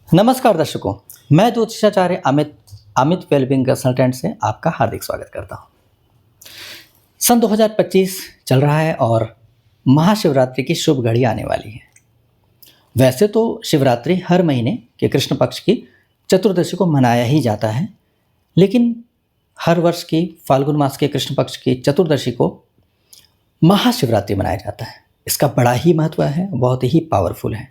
नमस्कार दर्शकों, मैं ज्योतिषाचार्य अमित अमित वेलबींग कंसल्टेंट से आपका हार्दिक स्वागत करता हूं। सन 2025 चल रहा है और महाशिवरात्रि की शुभ घड़ी आने वाली है। वैसे तो शिवरात्रि हर महीने के कृष्ण पक्ष की चतुर्दशी को मनाया ही जाता है, लेकिन हर वर्ष की फाल्गुन मास के कृष्ण पक्ष की चतुर्दशी को महाशिवरात्रि मनाया जाता है। इसका बड़ा ही महत्व है, बहुत ही पावरफुल है।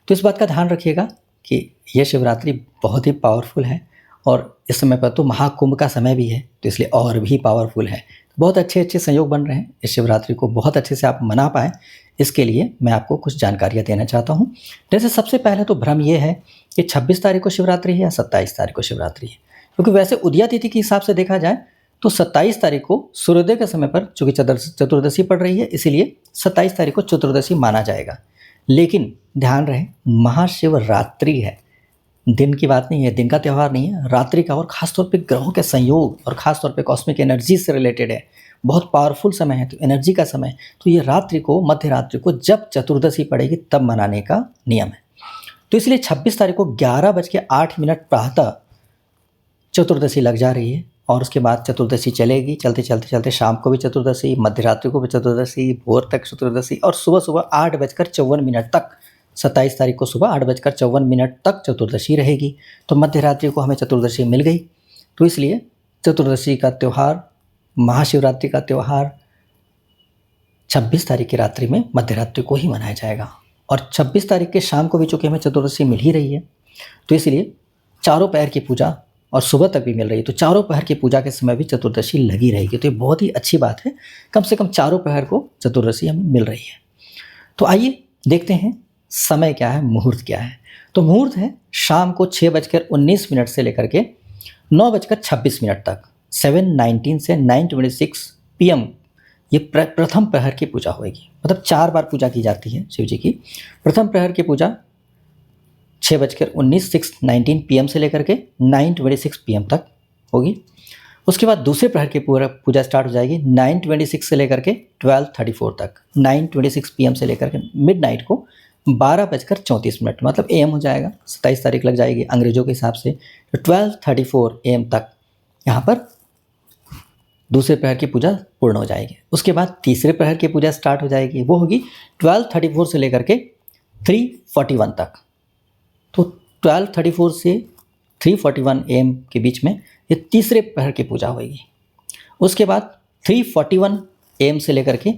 तो इस बात का ध्यान रखिएगा कि यह शिवरात्रि बहुत ही पावरफुल है और इस समय पर तो महाकुंभ का समय भी है, तो इसलिए और भी पावरफुल है। बहुत अच्छे अच्छे संयोग बन रहे हैं। इस शिवरात्रि को बहुत अच्छे से आप मना पाएँ, इसके लिए मैं आपको कुछ जानकारियाँ देना चाहता हूँ। जैसे सबसे पहले तो भ्रम ये है कि 26 तारीख को शिवरात्रि है या 27 तारीख को शिवरात्रि है, क्योंकि वैसे उदया तिथि के हिसाब से देखा जाए तो 27 तारीख को सूर्योदय के समय पर चूँकि चतुर्दशी पड़ रही है, इसीलिए 27 तारीख को चतुर्दशी माना जाएगा। लेकिन ध्यान रहे, महाशिवरात्रि है, दिन की बात नहीं है, दिन का त्यौहार नहीं है, रात्रि का। और खासतौर पे ग्रहों के संयोग और खासतौर पे कॉस्मिक एनर्जी से रिलेटेड है। बहुत पावरफुल समय है, तो एनर्जी का समय। तो ये रात्रि को, मध्य रात्रि को जब चतुर्दशी पड़ेगी तब मनाने का नियम है। तो इसलिए 26 तारीख को 11:08 प्रातः चतुर्दशी लग जा रही है और उसके बाद चतुर्दशी चलेगी। चलते चलते चलते शाम को भी चतुर्दशी, मध्य रात्रि को भी चतुर्दशी, भोर तक चतुर्दशी और सुबह सुबह 8:54 तक, 27 तारीख को सुबह 8:54 तक चतुर्दशी रहेगी। तो मध्य रात्रि को हमें चतुर्दशी मिल गई। तो इसलिए चतुर्दशी का त्यौहार, महाशिवरात्रि का त्यौहार 26 तारीख की रात्रि में मध्य रात्रि को ही मनाया जाएगा। और 26 तारीख के शाम को भी चूँकि हमें चतुर्दशी मिल ही रही है, तो इसलिए चारों पहर की पूजा और सुबह तक भी मिल रही है, तो चारों पहर की पूजा के समय भी चतुर्दशी लगी रहेगी। तो ये बहुत ही अच्छी बात है, कम से कम चारों पहर को चतुर्दशी हमें मिल रही है। तो आइए देखते हैं समय क्या है, मुहूर्त क्या है। तो मुहूर्त है शाम को 6:19 से लेकर के 9:26 तक, 7:19 से 9:26 PM ये प्रथम प्रहर की पूजा होगी। मतलब 4 बार पूजा की जाती है शिव जी की। प्रथम प्रहर की पूजा 6:19 PM से लेकर के 9:26 PM तक होगी। उसके बाद दूसरे प्रहर की पूजा स्टार्ट हो जाएगी 9:26 से लेकर के 12:34 तक। 9:26 PM से लेकर के मिडनाइट को 12:34, मतलब AM हो जाएगा। 27 तारीख लग जाएगी अंग्रेजों के हिसाब से, तो 12:34 AM तक यहाँ पर दूसरे प्रहर की पूजा पूर्ण हो जाएगी। उसके बाद तीसरे प्रहर की पूजा स्टार्ट हो जाएगी, वो होगी 12:34 से लेकर के 3:41 तक। तो 12:34 से 3:41 AM के बीच में ये तीसरे प्रहर की पूजा होगी। उसके बाद 3:41 AM से लेकर के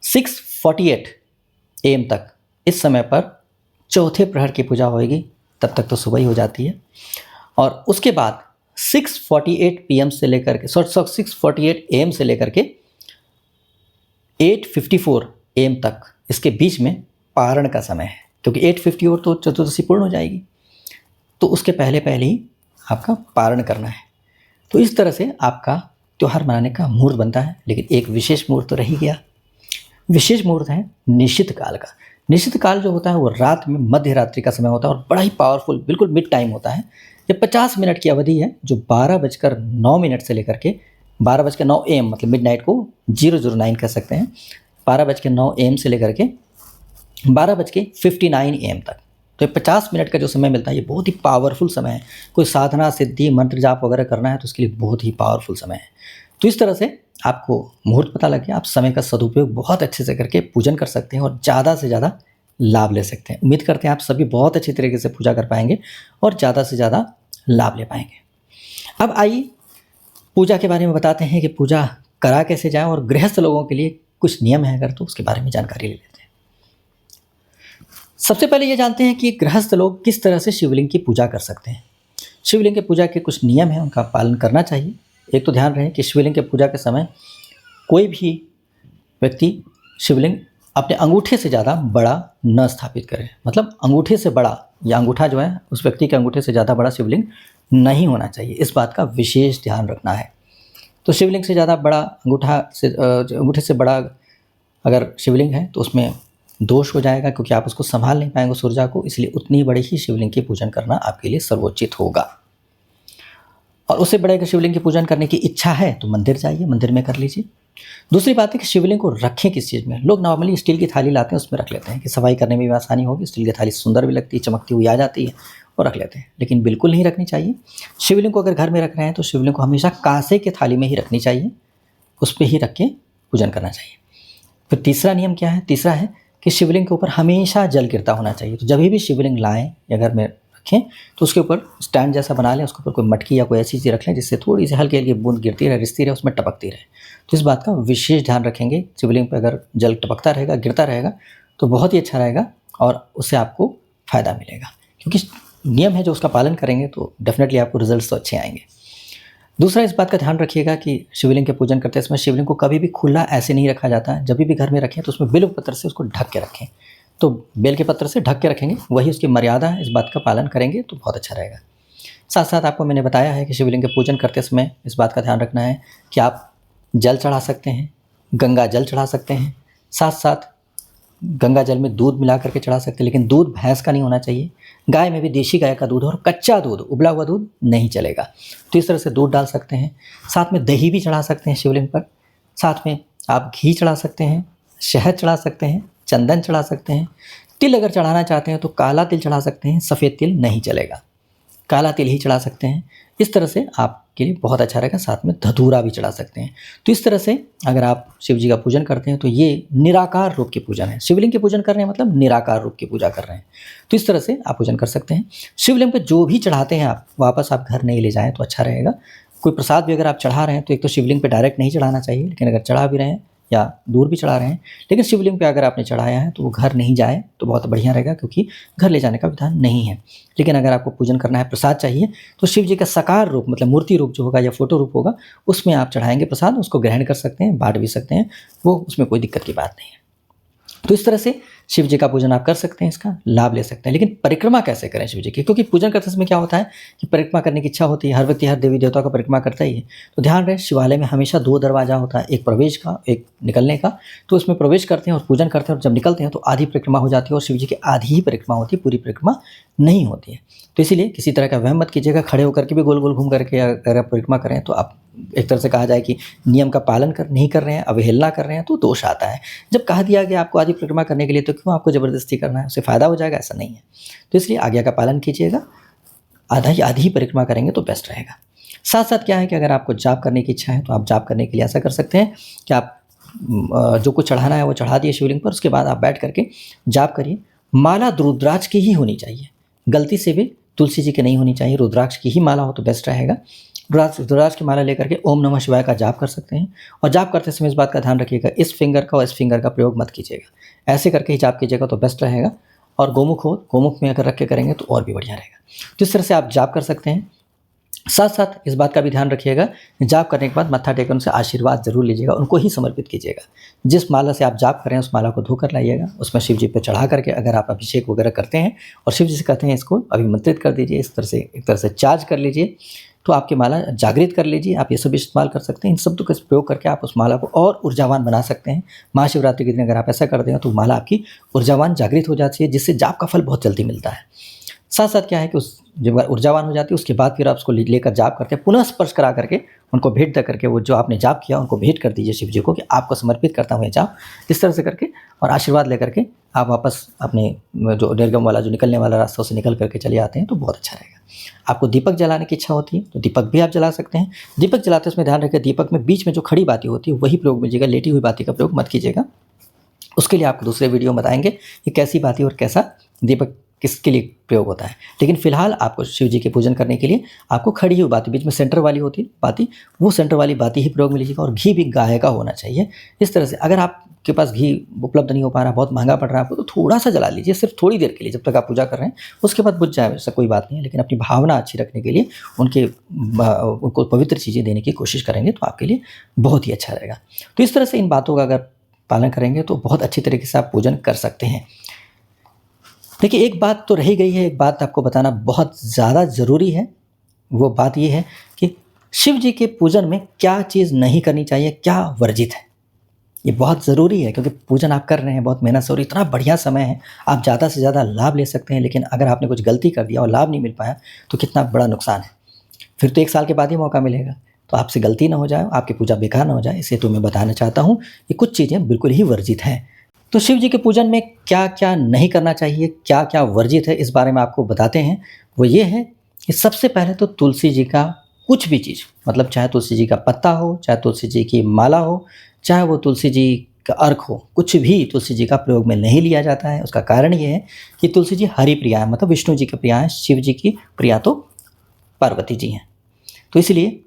6:48 AM तक इस समय पर चौथे प्रहर की पूजा होगी। तब तक तो सुबह ही हो जाती है। और उसके बाद 6:48 PM से लेकर के 6:48 AM से लेकर के 8:54 AM तक, इसके बीच में पारण का समय है, क्योंकि 8:54 तो चतुर्दशी पूर्ण हो जाएगी, तो उसके पहले पहले ही आपका पारण करना है। तो इस तरह से आपका त्यौहार मनाने का मुहूर्त बनता है। लेकिन एक विशेष मुहूर्त तो रह ही गया। विशेष मुहूर्त है निश्चित काल का। निश्चित काल जो होता है वो रात में मध्य रात्रि का समय होता है और बड़ा ही पावरफुल, बिल्कुल मिड टाइम होता है। ये 50 मिनट की अवधि है, जो 12:09 से लेकर के 12:09 AM, मतलब मिडनाइट को 009 कह सकते हैं, 12:09 AM से लेकर के 12:59 AM तक। तो ये 50 मिनट का जो समय मिलता है, ये बहुत ही पावरफुल समय है। कोई साधना, सिद्धि, मंत्र जाप वगैरह करना है तो उसके लिए बहुत ही पावरफुल समय है। तो इस तरह से आपको मुहूर्त पता लग गया, आप समय का सदुपयोग बहुत अच्छे से करके पूजन कर सकते हैं और ज़्यादा से ज़्यादा लाभ ले सकते हैं। उम्मीद करते हैं आप सभी बहुत अच्छी तरीके से पूजा कर पाएंगे और ज़्यादा से ज़्यादा लाभ ले पाएंगे। अब आइए पूजा के बारे में बताते हैं कि पूजा करा कैसे जाए, और गृहस्थ लोगों के लिए कुछ नियम है अगर, तो उसके बारे में जानकारी ले लेते हैं। सबसे पहले ये जानते हैं कि गृहस्थ लोग किस तरह से शिवलिंग की पूजा कर सकते हैं। शिवलिंग की पूजा के कुछ नियम हैं, उनका पालन करना चाहिए। एक तो ध्यान रहे कि शिवलिंग की पूजा के समय कोई भी व्यक्ति शिवलिंग अपने अंगूठे से ज़्यादा बड़ा न स्थापित करे। मतलब अंगूठे से बड़ा, या अंगूठा जो है उस व्यक्ति के अंगूठे से ज़्यादा बड़ा शिवलिंग नहीं होना चाहिए। इस बात का विशेष ध्यान रखना है। तो शिवलिंग से ज़्यादा बड़ा अंगूठे से बड़ा अगर शिवलिंग है तो उसमें दोष हो जाएगा, क्योंकि आप उसको संभाल नहीं पाएंगे उस ऊर्जा को। इसलिए उतनी बड़ी ही शिवलिंग की पूजन करना आपके लिए सर्वोचित होगा। और उससे बड़े शिवलिंग की पूजन करने की इच्छा है तो मंदिर जाइए, मंदिर में कर लीजिए। दूसरी बात है कि शिवलिंग को रखें किस चीज़ में। लोग नॉर्मली स्टील की थाली लाते हैं, उसमें रख लेते हैं कि सफाई करने में भी आसानी होगी। स्टील की थाली सुंदर भी लगती है, चमकती हुई आ जाती है वो रख लेते हैं, लेकिन बिल्कुल नहीं रखनी चाहिए। शिवलिंग को अगर घर में रख रहे हैं तो शिवलिंग को हमेशा कांसे की थाली में ही रखनी चाहिए, उस पर ही रख के पूजन करना चाहिए। फिर तीसरा नियम क्या है? तीसरा है कि शिवलिंग के ऊपर हमेशा जल गिरता होना चाहिए। तो जब भी शिवलिंग लाएं या घर में रखें तो उसके ऊपर स्टैंड जैसा बना लें, उसके ऊपर कोई मटकी या कोई ऐसी चीज़ रख लें जिससे थोड़ी सी हल्की हल्की बूंद गिरती रहे, रिसती रहे, उसमें टपकती रहे। तो इस बात का विशेष ध्यान रखेंगे। शिवलिंग पर अगर जल टपकता रहेगा, गिरता रहेगा तो बहुत ही अच्छा रहेगा और उससे आपको फ़ायदा मिलेगा, क्योंकि नियम है जो उसका पालन करेंगे तो डेफिनेटली आपको रिजल्ट्स तो अच्छे आएंगे। दूसरा, इस बात का ध्यान रखिएगा कि शिवलिंग के पूजन करते समय शिवलिंग को कभी भी खुला ऐसे नहीं रखा जाता है। जब भी घर में रखें तो उसमें बेल पत्र से उसको ढक के रखें। तो बेल के पत्र से ढक के रखेंगे, वही उसकी मर्यादा है। इस बात का पालन करेंगे तो बहुत अच्छा रहेगा। साथ साथ आपको मैंने बताया है कि शिवलिंग के पूजन करते समय इस बात का ध्यान रखना है कि आप जल चढ़ा सकते हैं, गंगा जल चढ़ा सकते हैं, साथ साथ गंगा जल में दूध मिला करके चढ़ा सकते हैं, लेकिन दूध भैंस का नहीं होना चाहिए। गाय में भी देशी गाय का दूध और कच्चा दूध, उबला हुआ दूध नहीं चलेगा। तो इस तरह से दूध डाल सकते हैं। साथ में दही भी चढ़ा सकते हैं शिवलिंग पर। साथ में आप घी चढ़ा सकते हैं, शहद चढ़ा सकते हैं, चंदन चढ़ा सकते हैं। तिल अगर चढ़ाना चाहते हैं तो काला तिल चढ़ा सकते हैं, सफ़ेद तिल नहीं चलेगा, काला तिल ही चढ़ा सकते हैं। इस तरह से आपके लिए बहुत अच्छा रहेगा। साथ में धतूरा भी चढ़ा सकते हैं। तो इस तरह से अगर आप शिव जी का पूजन करते हैं तो ये निराकार रूप की पूजन है। शिवलिंग की पूजन कर रहे हैं मतलब निराकार रूप की पूजा कर रहे हैं। तो इस तरह से आप पूजन कर सकते हैं। शिवलिंग पे जो भी चढ़ाते हैं आप वापस आप घर नहीं ले जाएँ तो अच्छा रहेगा। कोई प्रसाद भी अगर आप चढ़ा रहे हैं तो एक तो शिवलिंग पे डायरेक्ट नहीं चढ़ाना चाहिए, लेकिन अगर चढ़ा भी रहे हैं या दूर भी चढ़ा रहे हैं, लेकिन शिवलिंग पे अगर आपने चढ़ाया है तो वो घर नहीं जाए तो बहुत बढ़िया रहेगा, क्योंकि घर ले जाने का विधान नहीं है। लेकिन अगर आपको पूजन करना है, प्रसाद चाहिए, तो शिव जी का साकार रूप मतलब मूर्ति रूप जो होगा या फोटो रूप होगा उसमें आप चढ़ाएंगे प्रसाद, उसको ग्रहण कर सकते हैं, बांट भी सकते हैं, वो उसमें कोई दिक्कत की बात नहीं है। तो इस तरह से शिव जी का पूजन आप कर सकते हैं, इसका लाभ ले सकते हैं। लेकिन परिक्रमा कैसे करें शिव जी की? क्योंकि पूजन करते समय क्या होता है कि परिक्रमा करने की इच्छा होती है, हर व्यक्ति हर देवी देवता का परिक्रमा करता ही है। तो ध्यान रहे, शिवालय में हमेशा 2 दरवाज़ा होता है, एक प्रवेश का, एक निकलने का। तो उसमें प्रवेश करते हैं और पूजन करते हैं, और जब निकलते हैं तो आधी परिक्रमा हो जाती है और शिव जी की आधी ही परिक्रमा होती है, पूरी परिक्रमा नहीं होती है। तो इसीलिए किसी तरह का वहम मत कीजिएगा। खड़े होकर के भी गोल गोल घूम करके अगर आप परिक्रमा करें तो आप एक तरह से कहा जाए कि नियम का पालन नहीं कर रहे हैं, अवहेलना कर रहे हैं, तो दोष आता है। जब कहा दिया गया आपको आधी परिक्रमा करने के लिए तो क्यों आपको ज़बरदस्ती करना है? उससे फ़ायदा हो जाएगा, ऐसा नहीं है। तो इसलिए आज्ञा का पालन कीजिएगा, आधी ही परिक्रमा करेंगे तो बेस्ट रहेगा। साथ साथ क्या है कि अगर आपको जाप करने की इच्छा है तो आप जाप करने के लिए ऐसा कर सकते हैं कि आप जो कुछ चढ़ाना है वो चढ़ा दिए शिवलिंग पर, उसके बाद आप बैठ करके जाप करिए। माला रुद्राक्ष की ही होनी चाहिए, गलती से भी तुलसी जी की नहीं होनी चाहिए, रुद्राक्ष की ही माला हो तो बेस्ट रहेगा। रुद्राक्ष की माला लेकर के ओम नमः शिवाय का जाप कर सकते हैं। और जाप करते समय इस बात का ध्यान रखिएगा, इस फिंगर का और इस फिंगर का प्रयोग मत कीजिएगा, ऐसे करके ही जाप कीजिएगा तो बेस्ट रहेगा। और गोमुख हो, गोमुख में अगर रख के करेंगे तो और भी बढ़िया रहेगा। तो इस तरह से आप जाप कर सकते हैं। साथ साथ इस बात का भी ध्यान रखिएगा, जाप करने के बाद मत्था टेकर उनसे आशीर्वाद जरूर लीजिएगा, उनको ही समर्पित कीजिएगा। जिस माला से आप जाप करें उस माला को धोकर लाइएगा, उसमें शिव जी पे चढ़ा करके अगर आप अभिषेक वगैरह करते हैं और शिव जी से कहते हैं इसको अभिमंत्रित कर दीजिए, इस तरह से एक तरह से चार्ज कर लीजिए, तो आपकी माला जागृत कर लीजिए। आप ये सब इस्तेमाल कर सकते हैं। इन शब्दों का प्रयोग करके आप उस माला को और ऊर्जावान बना सकते हैं। महाशिवरात्रि के दिन अगर आप ऐसा करते हैं तो माला आपकी ऊर्जावान जागृत हो जाती है, जिससे जाप का फल बहुत जल्दी मिलता है। साथ साथ क्या है कि उस जब ऊर्जावान हो जाती है उसके बाद फिर आप उसको लेकर जाप करते हैं, पुनः स्पर्श करा करके उनको भेंट दे करके वो जो आपने जाप किया उनको भेंट कर दीजिए शिव जी को कि आपको समर्पित करता हूँ ये जाप, इस तरह से करके और आशीर्वाद लेकर के आप वापस अपने जो निर्गम वाला जो निकलने वाला रास्ता से निकल करके चले आते हैं तो बहुत अच्छा रहेगा। आपको दीपक जलाने की इच्छा होती है तो दीपक भी आप जला सकते हैं। दीपक जलाते उसमें ध्यान रखिए, दीपक में बीच में जो खड़ी बाती होती है वही प्रयोग कीजिएगा, लेटी हुई बाती का प्रयोग मत कीजिएगा। उसके लिए आपको दूसरे वीडियो में बताएंगे कि कैसी बाती और कैसा दीपक किसके लिए प्रयोग होता है। लेकिन फिलहाल आपको शिव जी के पूजन करने के लिए आपको खड़ी हुई बाती, बीच में सेंटर वाली होती है बाती, वो सेंटर वाली बाती ही प्रयोग में लीजिएगा। और घी भी गाय का होना चाहिए। इस तरह से अगर आपके पास घी उपलब्ध नहीं हो पा रहा, बहुत महंगा पड़ रहा है आपको, तो थोड़ा सा जला लीजिए, सिर्फ थोड़ी देर के लिए, जब तक आप पूजा कर रहे हैं। उसके बाद बुझ जाए वैसा कोई बात नहीं है, लेकिन अपनी भावना अच्छी रखने के लिए उनको पवित्र चीज़ें देने की कोशिश करेंगे तो आपके लिए बहुत ही अच्छा रहेगा। तो इस तरह से इन बातों का अगर पालन करेंगे तो बहुत अच्छी तरीके से आप पूजन कर सकते हैं। देखिए, एक बात तो रही गई है, एक बात आपको बताना बहुत ज़्यादा ज़रूरी है। वो बात ये है कि शिव जी के पूजन में क्या चीज़ नहीं करनी चाहिए, क्या वर्जित है। ये बहुत ज़रूरी है क्योंकि पूजन आप कर रहे हैं बहुत मेहनत से और इतना बढ़िया समय है, आप ज़्यादा से ज़्यादा लाभ ले सकते हैं। लेकिन अगर आपने कुछ गलती कर दिया और लाभ नहीं मिल पाया तो कितना बड़ा नुकसान है। फिर तो 1 साल के बाद ही मौका मिलेगा। तो आपसे गलती ना हो जाए, आपकी पूजा बेकार ना हो जाए, इसे तो मैं बताना चाहता हूँ कि कुछ चीज़ें बिल्कुल ही वर्जित हैं। तो शिव जी के पूजन में क्या क्या नहीं करना चाहिए, क्या क्या वर्जित है, इस बारे में आपको बताते हैं। वो ये है कि सबसे पहले तो तुलसी जी का कुछ भी चीज़, मतलब चाहे तुलसी जी का पत्ता हो, चाहे तुलसी जी की माला हो, चाहे वो तुलसी जी का अर्क हो, कुछ भी तुलसी जी का प्रयोग में नहीं लिया जाता है। उसका कारण ये है कि तुलसी जी हरि प्रिया है, मतलब विष्णु जी की प्रिया है, शिव जी की प्रिया तो पार्वती जी हैं। तो इसलिए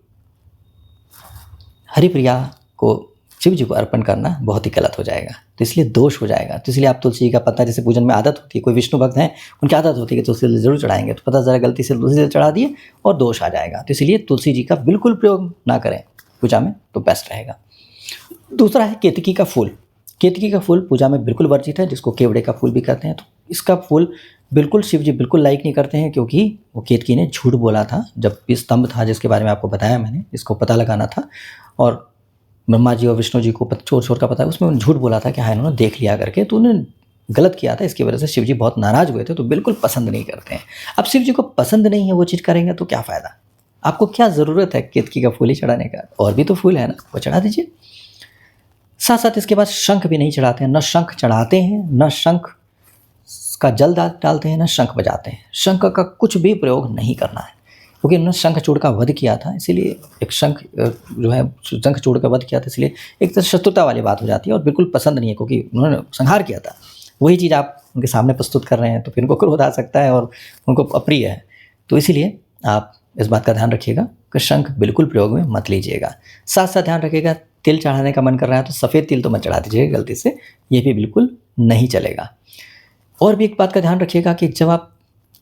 हरिप्रिया को शिव जी को अर्पण करना बहुत ही गलत हो जाएगा, तो इसलिए दोष हो जाएगा। तो इसलिए आप तुलसी जी का पत्ता, जैसे पूजन में आदत होती है, कोई विष्णु भक्त हैं उनकी आदत होती है कि तुलसी जरूर चढ़ाएंगे, तो पता चला गलती से तुलसी चढ़ा दिए और दोष आ जाएगा। तो इसलिए तुलसी जी का बिल्कुल प्रयोग ना करें पूजा में, तो बेस्ट रहेगा। दूसरा है केतकी का फूल। केतकी का फूल पूजा में बिल्कुल वर्जित है, जिसको केवड़े का फूल भी कहते हैं। तो इसका फूल बिल्कुल शिव जी बिल्कुल लाइक नहीं करते हैं, क्योंकि वो केतकी ने झूठ बोला था जब स्तंभ था, जिसके बारे में आपको बताया मैंने, इसको पता लगाना था, और ब्रह्मा जी और विष्णु जी को चोर चोर का पता है, उसमें उन्होंने झूठ बोला था कि हाँ इन्होंने देख लिया करके, तो उन्होंने गलत किया था। इसकी वजह से शिव जी बहुत नाराज़ हुए थे, तो बिल्कुल पसंद नहीं करते हैं। अब शिव जी को पसंद नहीं है वो चीज़ करेंगे तो क्या फ़ायदा, आपको क्या ज़रूरत है केतकी का फूल ही चढ़ाने का, और भी तो फूल है ना, वो चढ़ा दीजिए। साथ साथ इसके बाद शंख भी नहीं चढ़ाते हैं, न शंख चढ़ाते हैं, न शंख का जल डालते हैं, न शंख बजाते हैं। शंख का कुछ भी प्रयोग नहीं करना है, क्योंकि उन्होंने शंखचूड़ का वध किया था, इसीलिए एक शंख जो है शंखचूड़ का वध किया था, इसलिए एक तरह शत्रुता वाली बात हो जाती है और बिल्कुल पसंद नहीं है, क्योंकि उन्होंने संहार किया था। वही चीज़ आप उनके सामने प्रस्तुत कर रहे हैं, तो फिर उनको क्रोध आ सकता है और उनको अप्रिय है। तो इसीलिए आप इस बात का ध्यान रखिएगा कि शंख बिल्कुल प्रयोग में मत लीजिएगा। साथ साथ ध्यान रखिएगा, तिल चढ़ाने का मन कर रहा है तो सफ़ेद तिल तो मत चढ़ा दीजिएगा गलती से, ये भी बिल्कुल नहीं चलेगा। और भी एक बात का ध्यान रखिएगा कि जब आप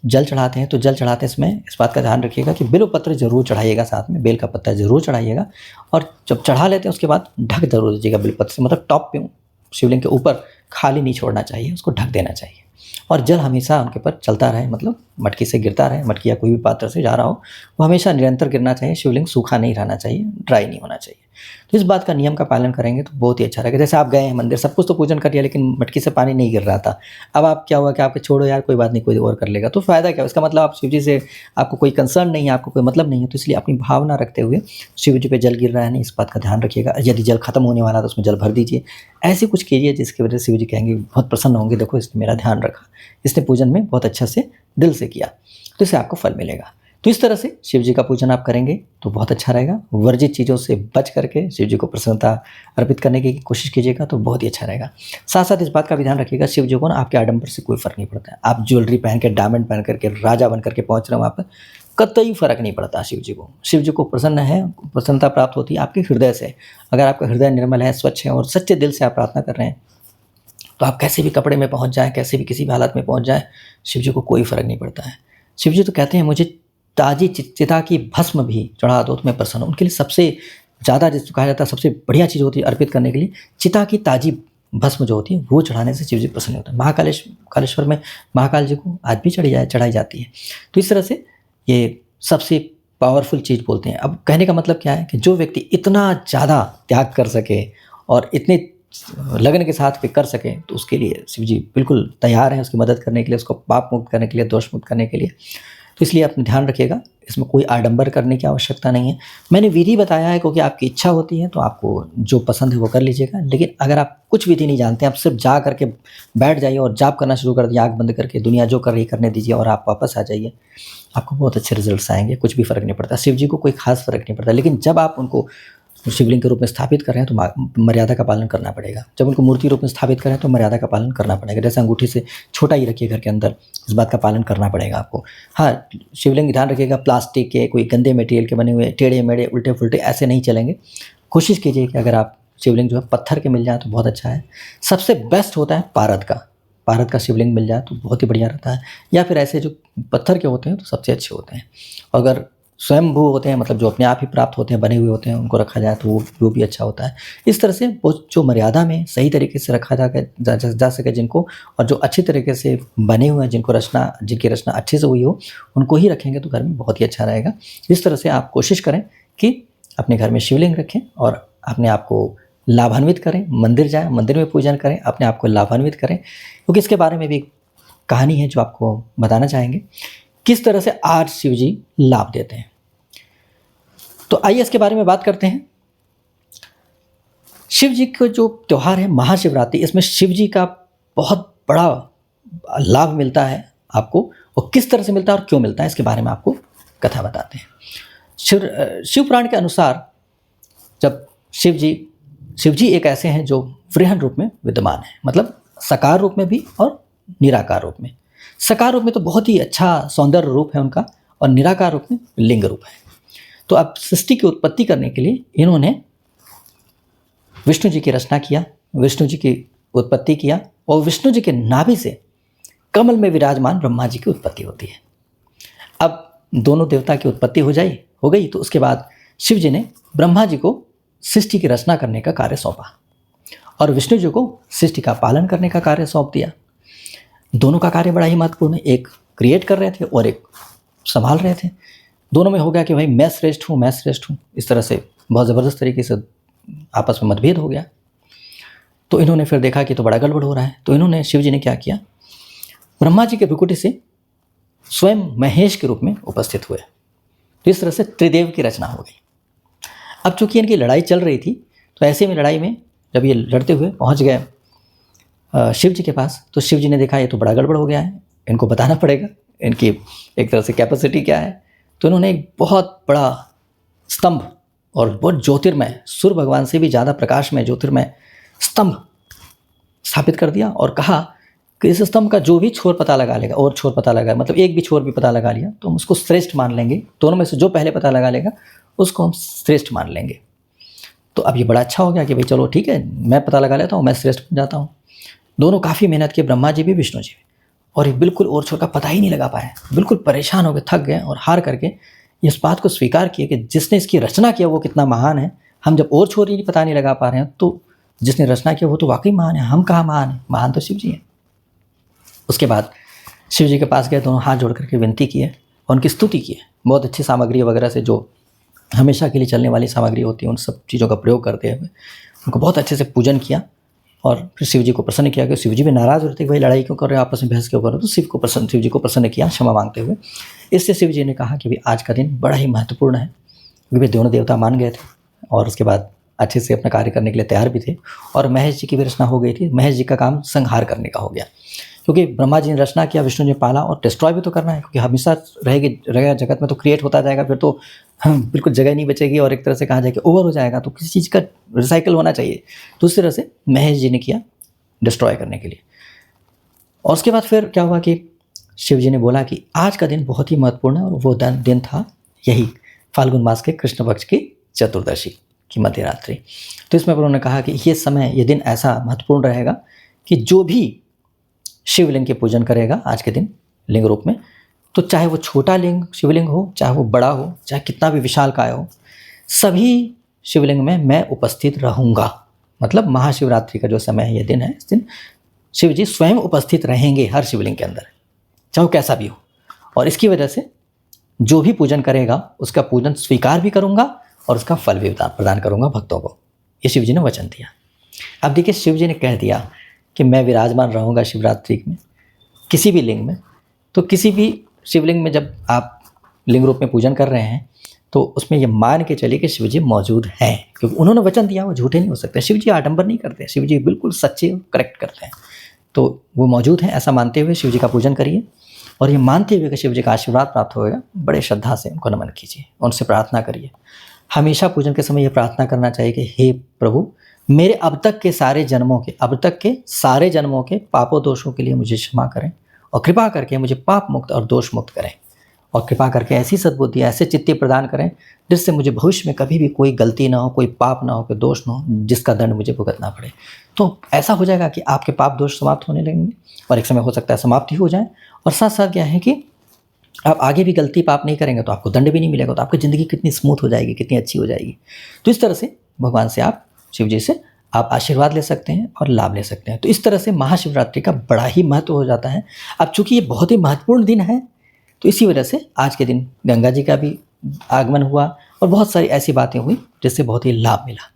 जल चढ़ाते हैं तो जल चढ़ाते समय इस बात का ध्यान रखिएगा कि बेल पत्र जरूर चढ़ाइएगा, साथ में बेल का पत्ता जरूर चढ़ाइएगा, और जब चढ़ा लेते हैं उसके बाद ढक जरूर दीजिएगा बेल पत्र से, मतलब टॉप पे शिवलिंग के ऊपर खाली नहीं छोड़ना चाहिए, उसको ढक देना चाहिए। और जल हमेशा उनके ऊपर चलता रहे, मतलब मटकी से गिरता रहे, मटकी या कोई भी पात्र से जा रहा हो वो हमेशा निरंतर गिरना चाहिए। शिवलिंग सूखा नहीं रहना चाहिए, ड्राई नहीं होना चाहिए। तो इस बात का नियम का पालन करेंगे तो बहुत ही अच्छा रहेगा। जैसे आप गए हैं मंदिर, सब कुछ तो पूजन कर लिया, लेकिन मटकी से पानी नहीं गिर रहा था। अब आप क्या हुआ कि आपके छोड़ो यार कोई बात नहीं, कोई और कर लेगा, तो फ़ायदा क्या? इसका मतलब आप शिव जी से आपको कोई कंसर्न नहीं है, आपको कोई मतलब नहीं है। तो इसलिए अपनी भावना रखते हुए शिव जी पे जल गिर रहा है नहीं, इस बात का ध्यान रखिएगा। यदि जल खत्म होने वाला है तो उसमें जल भर दीजिए। ऐसे कुछ कीजिए जिसकी वजह से शिव जी कहेंगे, बहुत प्रसन्न होंगे, देखो इसने मेरा ध्यान रखा, इसने पूजन में बहुत अच्छा से दिल से किया, तो इससे आपको फल मिलेगा। तो इस तरह से शिव जी का पूजन आप करेंगे तो बहुत अच्छा रहेगा। वर्जित चीज़ों से बच करके शिव जी को प्रसन्नता अर्पित करने की कोशिश कीजिएगा तो बहुत ही अच्छा रहेगा। साथ साथ इस बात का भी ध्यान रखिएगा, शिव जी को ना आपके आडंबर से कोई फ़र्क नहीं पड़ता है। आप ज्वेलरी पहन के, डायमंड पहन करके, राजा बन करके पहुँच रहे हो वहाँ पर, कतई फ़र्क नहीं पड़ता शिव जी को। शिव जी को प्रसन्नता प्राप्त होती है आपके हृदय से। अगर आपका हृदय निर्मल है, स्वच्छ है और सच्चे दिल से आप प्रार्थना कर रहे हैं, तो आप कैसे भी कपड़े में पहुँच जाएँ, कैसे भी किसी भी हालत में पहुँच जाएँ, शिव जी को कोई फ़र्क नहीं पड़ता है। शिव जी तो कहते हैं मुझे ताजी चिता की भस्म भी चढ़ा दो तो मैं प्रसन्न हूँ। उनके लिए सबसे ज़्यादा जिसको कहा जाता है सबसे बढ़िया चीज़ होती है अर्पित करने के लिए, चिता की ताजी भस्म जो होती है वो चढ़ाने से शिव जी प्रसन्न होता है। कालेश्वर में महाकाल जी को आज भी चढ़ाई जाती है। तो इस तरह से ये सबसे पावरफुल चीज़ बोलते हैं। अब कहने का मतलब क्या है कि जो व्यक्ति इतना ज़्यादा त्याग कर सके और इतने लगन के साथ कर सके, तो उसके लिए शिव जी बिल्कुल तैयार हैं उसकी मदद करने के लिए, उसको पाप मुक्त करने के लिए, दोष मुक्त करने के लिए। तो इसलिए अपने ध्यान रखिएगा, इसमें कोई आडंबर करने की आवश्यकता नहीं है। मैंने विधि बताया है क्योंकि आपकी इच्छा होती है, तो आपको जो पसंद है वो कर लीजिएगा। लेकिन अगर आप कुछ विधि नहीं जानते, आप सिर्फ जा करके बैठ जाइए और जाप करना शुरू कर दिया, आँख बंद करके, दुनिया जो कर रही करने दीजिए और आप वापस आ जाइए, आपको बहुत अच्छे रिजल्ट्स आएंगे। कुछ भी फ़र्क नहीं पड़ता, शिव जी को कोई खास फ़र्क नहीं पड़ता। लेकिन जब आप उनको शिवलिंग के रूप में स्थापित कर रहे हैं तो मर्यादा का पालन करना पड़ेगा। जब उनको मूर्ति रूप में स्थापित करें तो मर्यादा का पालन करना पड़ेगा। जैसे अंगूठी से छोटा ही रखिए घर के अंदर, इस बात का पालन करना पड़ेगा आपको। हाँ, शिवलिंग ध्यान रखिएगा, प्लास्टिक के कोई गंदे मटेरियल के बने हुए टेढ़े मेढ़े उल्टे फुल्टे ऐसे नहीं चलेंगे। कोशिश कीजिए कि अगर आप शिवलिंग जो है पत्थर के मिल जाए तो बहुत अच्छा है। सबसे बेस्ट होता है पारद का शिवलिंग मिल जाए तो बहुत ही बढ़िया रहता है, या फिर ऐसे जो पत्थर के होते हैं तो सबसे अच्छे होते हैं। अगर स्वयंभू होते हैं, मतलब जो अपने आप ही प्राप्त होते हैं, बने हुए होते हैं, उनको रखा जाए तो वो भी अच्छा होता है। इस तरह से वो जो मर्यादा में सही तरीके से रखा जा सके जिनको, और जो अच्छी तरीके से बने हुए हैं, जिनकी रचना अच्छे से हुई हो, उनको ही रखेंगे तो घर में बहुत ही अच्छा रहेगा। इस तरह से आप कोशिश करें कि अपने घर में शिवलिंग रखें और अपने आप को लाभान्वित करें। मंदिर जाएँ, मंदिर में पूजन करें, अपने आप को लाभान्वित करें, क्योंकि इसके बारे में भी कहानी है जो आपको बताना चाहेंगे, किस तरह से आज शिव जी लाभ देते हैं। तो आइए इसके बारे में बात करते हैं। शिव जी का जो त्यौहार है महाशिवरात्रि, इसमें शिव जी का बहुत बड़ा लाभ मिलता है आपको, और किस तरह से मिलता है और क्यों मिलता है इसके बारे में आपको कथा बताते हैं। शिव पुराण के अनुसार जब शिव जी एक ऐसे हैं जो वृहन रूप में विद्यमान है, मतलब साकार रूप में भी और निराकार रूप में। साकार रूप में तो बहुत ही अच्छा सौंदर्य रूप है उनका, और निराकार रूप में लिंग रूप है। तो अब सृष्टि की उत्पत्ति करने के लिए इन्होंने विष्णु जी की रचना किया, विष्णु जी की उत्पत्ति किया, और विष्णु जी के नाभि से कमल में विराजमान ब्रह्मा जी की उत्पत्ति होती है। अब दोनों देवता की उत्पत्ति हो गई तो उसके बाद शिव जी ने ब्रह्मा जी को सृष्टि की रचना करने का कार्य सौंपा, और विष्णु जी को सृष्टि का पालन करने का कार्य सौंप दिया। दोनों का कार्य बड़ा ही महत्वपूर्ण है, एक क्रिएट कर रहे थे और एक संभाल रहे थे। दोनों में हो गया कि भाई मैं श्रेष्ठ हूँ, इस तरह से बहुत ज़बरदस्त तरीके से आपस में मतभेद हो गया। तो इन्होंने फिर देखा कि तो बड़ा गड़बड़ हो रहा है, तो इन्होंने शिव जी ने क्या किया, ब्रह्मा जी के भ्रुकुटी से स्वयं महेश के रूप में उपस्थित हुए। तो इस तरह से त्रिदेव की रचना हो गई। अब चूंकि इनकी लड़ाई चल रही थी, तो ऐसे में लड़ाई में जब ये लड़ते हुए पहुंच गए शिव जी के पास, तो शिव जी ने देखा ये तो बड़ा गड़बड़ हो गया है, इनको बताना पड़ेगा इनकी एक तरह से कैपेसिटी क्या है। तो इन्होंने एक बहुत बड़ा स्तंभ और बहुत ज्योतिर्मय, सूर्य भगवान से भी ज़्यादा प्रकाश में ज्योतिर्मय स्तंभ स्थापित कर दिया, और कहा कि इस स्तंभ का जो भी छोर पता लगा लेगा, और छोर पता लगा मतलब एक भी छोर भी पता लगा लिया तो हम उसको श्रेष्ठ मान लेंगे। दोनों में से जो पहले पता लगा लेगा उसको हम श्रेष्ठ मान लेंगे। तो अब ये बड़ा अच्छा हो गया कि भाई चलो ठीक है, मैं पता लगा लेता हूँ, मैं श्रेष्ठ बन जाता हूँ। दोनों काफ़ी मेहनत किए, ब्रह्मा जी भी विष्णु जी भी, और ये बिल्कुल और छोर का पता ही नहीं लगा पाए, बिल्कुल परेशान हो गए, थक गए, और हार करके इस बात को स्वीकार किए कि जिसने इसकी रचना किया वो कितना महान है। हम जब और छोर ही पता नहीं लगा पा रहे हैं, तो जिसने रचना किया वो तो वाकई महान है, हम कहाँ महान है, महान तो शिव जी हैं। उसके बाद शिव जी के पास गए, दोनों हाथ जोड़ करके विनती किए और उनकी स्तुति की। बहुत अच्छी सामग्री वगैरह से, जो हमेशा के लिए चलने वाली सामग्री होती है, उन सब चीज़ों का प्रयोग करते हुए उनको बहुत अच्छे से पूजन किया, और फिर शिव जी को प्रसन्न किया। कि शिव जी भी नाराज़ हो रहे थे कि भाई लड़ाई क्यों कर रहे हो, आपस में बहस क्यों कर रहे हो। तो शिव जी को प्रसन्न किया क्षमा मांगते हुए। इससे शिव जी ने कहा कि भाई आज का दिन बड़ा ही महत्वपूर्ण है, क्योंकि दोनों देवता मान गए थे और उसके बाद अच्छे से अपना कार्य करने के लिए तैयार भी थे, और महेश जी की भी रचना हो गई थी। महेश जी का काम संहार करने का हो गया, क्योंकि ब्रह्मा जी ने रचना किया, विष्णु जी ने पाला, और डिस्ट्रॉय भी तो करना है, क्योंकि हमेशा रहेगा जगत में तो क्रिएट होता जाएगा, फिर तो बिल्कुल जगह नहीं बचेगी, और एक तरह से कहा जाए कि ओवर हो जाएगा, तो किसी चीज़ का रिसाइकल होना चाहिए। तो उस तरह से महेश जी ने किया डिस्ट्रॉय करने के लिए। और उसके बाद फिर क्या हुआ कि शिव जी ने बोला कि आज का दिन बहुत ही महत्वपूर्ण है, और वो दिन था यही फाल्गुन मास के कृष्ण पक्ष की चतुर्दशी की मध्य रात्रि। तो इसमें उन्होंने कहा कि ये दिन ऐसा महत्वपूर्ण रहेगा कि जो भी शिवलिंग के पूजन करेगा आज के दिन लिंग रूप में, तो चाहे वो छोटा लिंग शिवलिंग हो, चाहे वो बड़ा हो, चाहे कितना भी विशालकाय हो, सभी शिवलिंग में मैं उपस्थित रहूँगा। मतलब महाशिवरात्रि का जो समय है, ये दिन है, इस दिन शिव जी स्वयं उपस्थित रहेंगे हर शिवलिंग के अंदर, चाहे वो कैसा भी हो। और इसकी वजह से जो भी पूजन करेगा उसका पूजन स्वीकार भी करूँगा और उसका फल भी प्रदान करूँगा भक्तों को। ये शिव जी ने वचन दिया। अब देखिए, शिव जी ने कह दिया कि मैं विराजमान रहूँगा शिवरात्रि में किसी भी लिंग में। तो किसी भी शिवलिंग में जब आप लिंग रूप में पूजन कर रहे हैं, तो उसमें ये मान के चलिए कि शिव जी मौजूद हैं, क्योंकि उन्होंने वचन दिया, वो झूठे नहीं हो सकते। शिव जी आडंबर नहीं करते, शिव जी बिल्कुल सच्चे और करेक्ट करते हैं। तो वो मौजूद हैं, ऐसा मानते हुए शिव जी का पूजन करिए, और ये मानते हुए कि शिव जी का आशीर्वाद प्राप्त होगा, बड़े श्रद्धा से उनको नमन कीजिए, उनसे प्रार्थना करिए। हमेशा पूजन के समय ये प्रार्थना करना चाहिए कि हे प्रभु, मेरे अब तक के सारे जन्मों के पापों दोषों के लिए मुझे क्षमा करें, और कृपा करके मुझे पाप मुक्त और दोष मुक्त करें, और कृपा करके ऐसी सद्बुद्धि, ऐसे चित्त प्रदान करें जिससे मुझे भविष्य में कभी भी कोई गलती ना हो, कोई पाप ना हो, कोई दोष ना हो जिसका दंड मुझे भुगतना पड़े। तो ऐसा हो जाएगा कि आपके पाप दोष समाप्त होने लगेंगे, और एक समय हो सकता है समाप्ति हो जाए। और साथ साथ क्या है कि आप आगे भी गलती पाप नहीं करेंगे तो आपको दंड भी नहीं मिलेगा, तो आपकी ज़िंदगी कितनी स्मूथ हो जाएगी, कितनी अच्छी हो जाएगी। तो इस तरह से भगवान से आप, शिव जी से आप आशीर्वाद ले सकते हैं और लाभ ले सकते हैं। तो इस तरह से महाशिवरात्रि का बड़ा ही महत्व हो जाता है। अब चूंकि ये बहुत ही महत्वपूर्ण दिन है, तो इसी वजह से आज के दिन गंगा जी का भी आगमन हुआ, और बहुत सारी ऐसी बातें हुई जिससे बहुत ही लाभ मिला।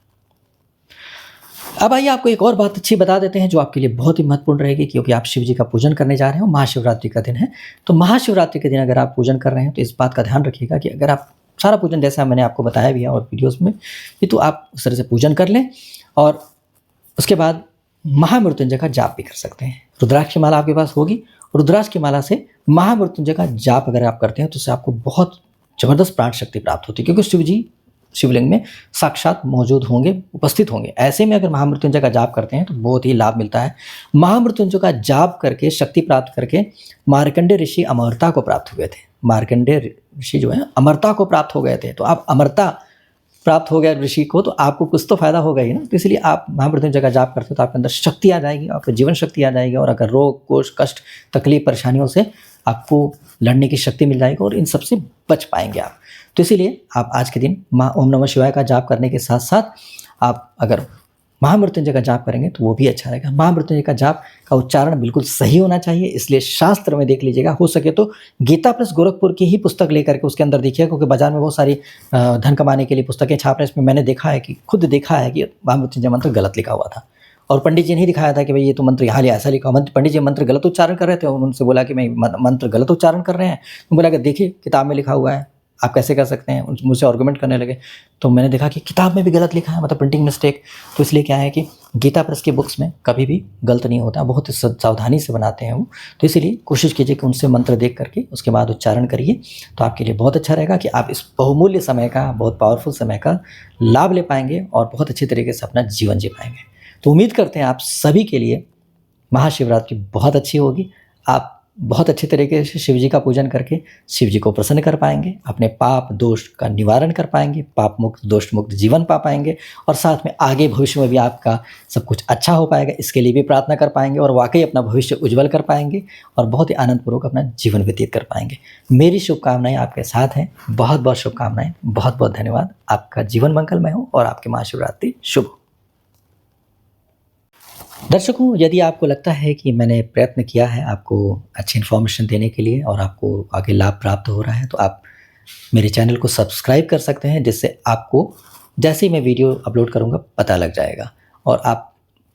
अब आइए आपको एक और बात अच्छी बता देते हैं जो आपके लिए बहुत ही महत्वपूर्ण रहेगी, क्योंकि आप शिव जी का पूजन करने जा रहे हो, महाशिवरात्रि का दिन है। तो महाशिवरात्रि के दिन अगर आप पूजन कर रहे हैं तो इस बात का ध्यान रखिएगा कि अगर आप सारा पूजन, जैसा मैंने आपको बताया भी है और वीडियोज़ में, कि तो आप उस तरह से पूजन कर लें, और उसके बाद महामृत्युंजय का जाप भी कर सकते हैं। रुद्राक्ष की माला आपके पास होगी, रुद्राक्ष की माला से महामृत्युंजय का जाप अगर आप करते हैं तो उससे आपको बहुत ज़बरदस्त प्राण शक्ति प्राप्त होती है, क्योंकि शिव जी शिवलिंग में साक्षात मौजूद होंगे, उपस्थित होंगे। ऐसे में अगर महामृत्युंजय का जाप करते हैं तो बहुत ही लाभ मिलता है। महामृत्युंजय का जाप करके, शक्ति प्राप्त करके मार्कंडेय ऋषि अमरता को प्राप्त हुए थे। मार्कंडेय ऋषि जो है अमरता को प्राप्त हो गए थे। तो आप अमरता प्राप्त हो गया ऋषि को, तो आपको कुछ तो फायदा होगा ही ना। तो इसलिए आप महामृत्युंजय का जाप करते हो तो आपके अंदर शक्ति आ जाएगी, आपके जीवन शक्ति आ जाएगी, और अगर रोग कोष कष्ट तकलीफ परेशानियों से आपको लड़ने की शक्ति मिल जाएगी और इन सबसे बच पाएंगे आप। तो इसीलिए आप आज के दिन माँ ओम नमः शिवाय का जाप करने के साथ साथ आप अगर महामृत्युंजय का जाप करेंगे तो वो भी अच्छा रहेगा। महामृत्युंजय का जाप का उच्चारण बिल्कुल सही होना चाहिए, इसलिए शास्त्र में देख लीजिएगा। हो सके तो गीता प्रेस गोरखपुर की ही पुस्तक लेकर के उसके अंदर देखिएगा, क्योंकि बाजार में बहुत सारी धन कमाने के लिए पुस्तकें छाप रहे हैं। इसमें मैंने देखा है कि खुद देखा है कि महामृत्युंजय मंत्र गलत लिखा हुआ था, और पंडित जी ने ही दिखाया था कि भाई ये तो मंत्र यहाँ लिया ऐसा लिखा। पंडित जी मंत्र गलत उच्चारण कर रहे थे, उनसे बोला कि मैं मंत्र गलत उच्चारण कर रहे हैं। तो बोला कि देखिए किताब में लिखा हुआ है, आप कैसे कर सकते हैं। मुझसे आर्गूमेंट करने लगे, तो मैंने देखा कि किताब में भी गलत लिखा है, मतलब प्रिंटिंग मिस्टेक। तो इसलिए क्या है कि गीता प्रेस की बुक्स में कभी भी गलत नहीं होता, बहुत ही सावधानी से बनाते हैं वो। तो इसीलिए कोशिश कीजिए कि उनसे मंत्र देख करके उसके बाद उच्चारण करिए, तो आपके लिए बहुत अच्छा रहेगा कि आप इस बहुमूल्य समय का, बहुत पावरफुल समय का लाभ ले पाएंगे और बहुत अच्छी तरीके से अपना जीवन जी पाएंगे। तो उम्मीद करते हैं आप सभी के लिए महाशिवरात्रि बहुत अच्छी होगी। आप बहुत अच्छे तरीके से शिव जी का पूजन करके शिव जी को प्रसन्न कर पाएंगे, अपने पाप दोष का निवारण कर पाएंगे, पाप मुक्त दोष मुक्त जीवन पा पाएंगे, और साथ में आगे भविष्य में भी आपका सब कुछ अच्छा हो पाएगा, इसके लिए भी प्रार्थना कर पाएंगे और वाकई अपना भविष्य उज्जवल कर पाएंगे और बहुत ही आनंदपूर्वक अपना जीवन व्यतीत कर पाएंगे। मेरी शुभकामनाएं आपके साथ हैं, बहुत बहुत शुभकामनाएं, बहुत बहुत धन्यवाद। आपका जीवन मंगलमय हो और आपकी महाशिवरात्रि शुभ हो। दर्शकों, यदि आपको लगता है कि मैंने प्रयत्न किया है आपको अच्छी इन्फॉर्मेशन देने के लिए और आपको आगे लाभ प्राप्त हो रहा है, तो आप मेरे चैनल को सब्सक्राइब कर सकते हैं, जिससे आपको जैसे ही मैं वीडियो अपलोड करूंगा पता लग जाएगा और आप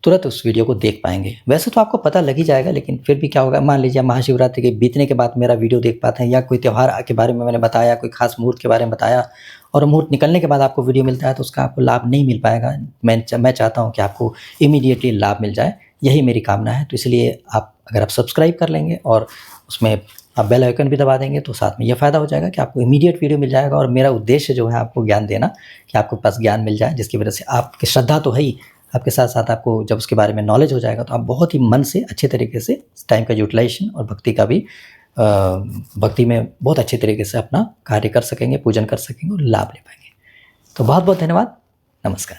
तुरंत उस वीडियो को देख पाएंगे। वैसे तो आपको पता लग ही जाएगा, लेकिन फिर भी क्या होगा, मान लीजिए महाशिवरात्रि के बीतने के बाद मेरा वीडियो देख पाते हैं, या कोई त्यौहार के बारे में मैंने बताया, कोई खास मुहूर्त के बारे में बताया और मुहूर्त निकलने के बाद आपको वीडियो मिलता है, तो उसका आपको लाभ नहीं मिल पाएगा। मैं चाहता हूँ कि आपको इमीडिएटली लाभ मिल जाए, यही मेरी कामना है। तो इसलिए आप अगर आप सब्सक्राइब कर लेंगे और उसमें आप बेल आइकन भी दबा देंगे, तो साथ में यह फ़ायदा हो जाएगा कि आपको इमीडिएट वीडियो मिल जाएगा। और मेरा उद्देश्य जो है आपको ज्ञान देना, कि आपके पास ज्ञान मिल जाए, जिसकी वजह से आपकी श्रद्धा तो है ही, आपके साथ साथ आपको जब उसके बारे में नॉलेज हो जाएगा तो आप बहुत ही मन से अच्छे तरीके से टाइम का यूटिलाइजेशन और भक्ति का भी भक्ति में बहुत अच्छे तरीके से अपना कार्य कर सकेंगे, पूजन कर सकेंगे और लाभ ले पाएंगे। तो बहुत बहुत धन्यवाद। नमस्कार।